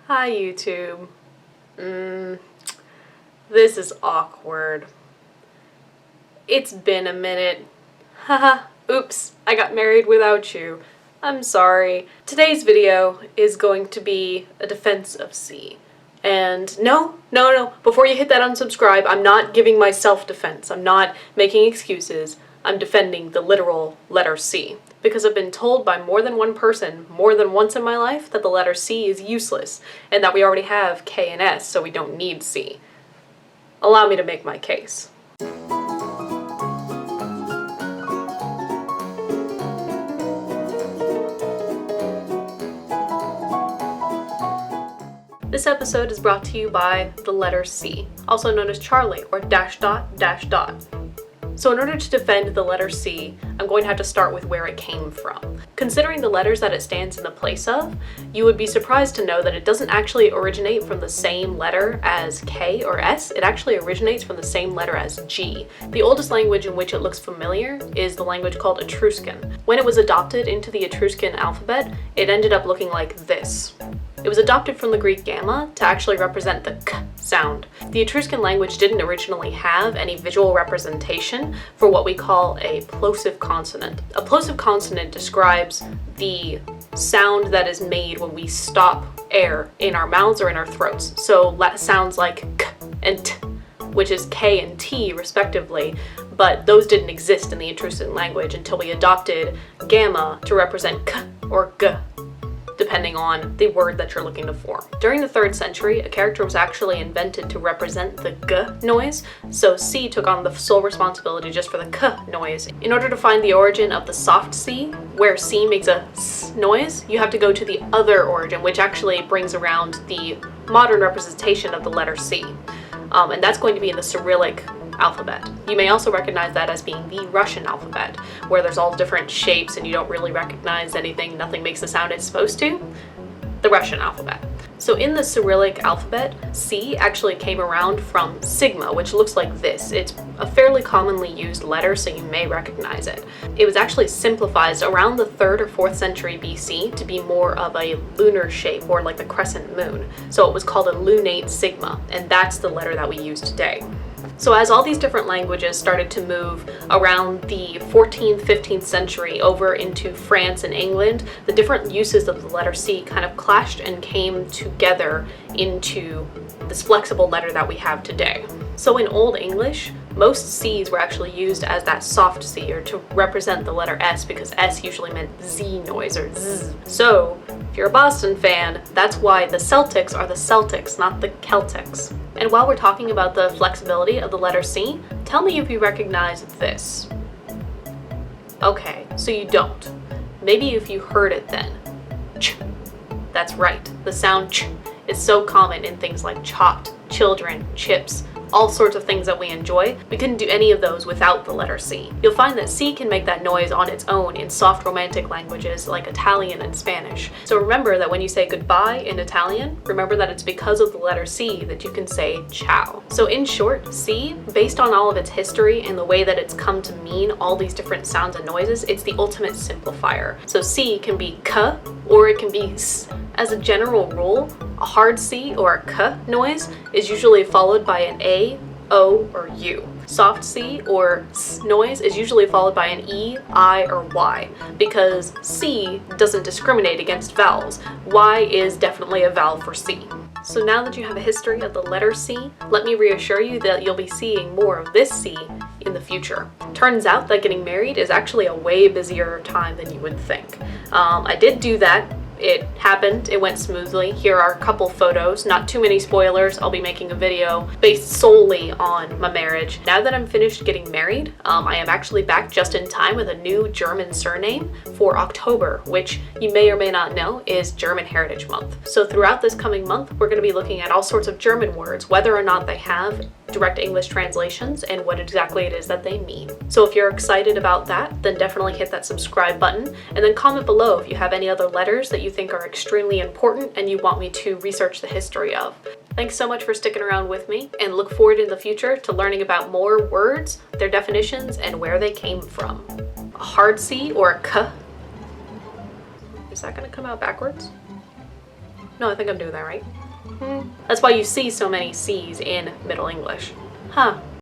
Hi YouTube. This is awkward. It's been a minute. Haha, oops, I got married without you. I'm sorry. Today's video is going to be a defense of C. And no, before you hit that unsubscribe, I'm not giving my self-defense. I'm not making excuses. I'm defending the literal letter C. Because I've been told by more than one person, more than once in my life, that the letter C is useless, and that we already have K and S, so we don't need C. Allow me to make my case. This episode is brought to you by the letter C, also known as Charlie, or dash dot, dash dot. So in order to defend the letter C, I'm going to have to start with where it came from. Considering the letters that it stands in the place of, you would be surprised to know that it doesn't actually originate from the same letter as K or S, it actually originates from the same letter as G. The oldest language in which it looks familiar is the language called Etruscan. When it was adopted into the Etruscan alphabet, it ended up looking like this. It was adopted from the Greek gamma to actually represent the k sound. The Etruscan language didn't originally have any visual representation for what we call a plosive consonant. A plosive consonant describes the sound that is made when we stop air in our mouths or in our throats. So sounds like k and t, which is K and T respectively, but those didn't exist in the Etruscan language until we adopted gamma to represent k or g, depending on the word that you're looking to form. During the 3rd century, a character was actually invented to represent the g noise, so C took on the sole responsibility just for the k noise. In order to find the origin of the soft C, where C makes a s noise, you have to go to the other origin, which actually brings around the modern representation of the letter C. And that's going to be in the Cyrillic alphabet. You may also recognize that as being the Russian alphabet, where there's all different shapes and you don't really recognize anything, nothing makes the sound it's supposed to. The Russian alphabet. So in the Cyrillic alphabet, C actually came around from sigma, which looks like this. It's a fairly commonly used letter, so you may recognize it. It was actually simplified around the 3rd or 4th century BC to be more of a lunar shape, or like the crescent moon. So it was called a lunate sigma, and that's the letter that we use today. So as all these different languages started to move around the 14th, 15th century over into France and England, the different uses of the letter C kind of clashed and came together into this flexible letter that we have today. So in Old English, most C's were actually used as that soft C, or to represent the letter S, because S usually meant Z noise, or Z. So, if you're a Boston fan, that's why the Celtics are the Celtics, not the Celtics. And while we're talking about the flexibility of the letter C, tell me if you recognize this. Okay, so you don't. Maybe if you heard it then. Ch. That's right, the sound ch is so common in things like chopped, children, chips, all sorts of things that we enjoy. We couldn't do any of those without the letter C. You'll find that C can make that noise on its own in soft romantic languages like Italian and Spanish. So remember that when you say goodbye in Italian, remember that it's because of the letter C that you can say ciao. So in short, C, based on all of its history and the way that it's come to mean all these different sounds and noises, it's the ultimate simplifier. So C can be k, or it can be s. As a general rule, a hard C or a k noise is usually followed by an A, O, or U. Soft C or S noise is usually followed by an E, I, or Y, because C doesn't discriminate against vowels. Y is definitely a vowel for C. So now that you have a history of the letter C, let me reassure you that you'll be seeing more of this C in the future. Turns out that getting married is actually a way busier time than you would think. I did do that. It happened, it went smoothly. Here are a couple photos, not too many spoilers. I'll be making a video based solely on my marriage. Now that I'm finished getting married, I am actually back just in time with a new German surname for October, which you may or may not know is German Heritage Month. So throughout this coming month, we're going to be looking at all sorts of German words, whether or not they have direct English translations and what exactly it is that they mean. So if you're excited about that, then definitely hit that subscribe button, and then comment below if you have any other letters that you think are extremely important and you want me to research the history of. Thanks so much for sticking around with me, and look forward in the future to learning about more words, their definitions, and where they came from. A hard C or a k? Is that gonna come out backwards? No, I think I'm doing that right. That's why you see so many C's in Middle English. Huh.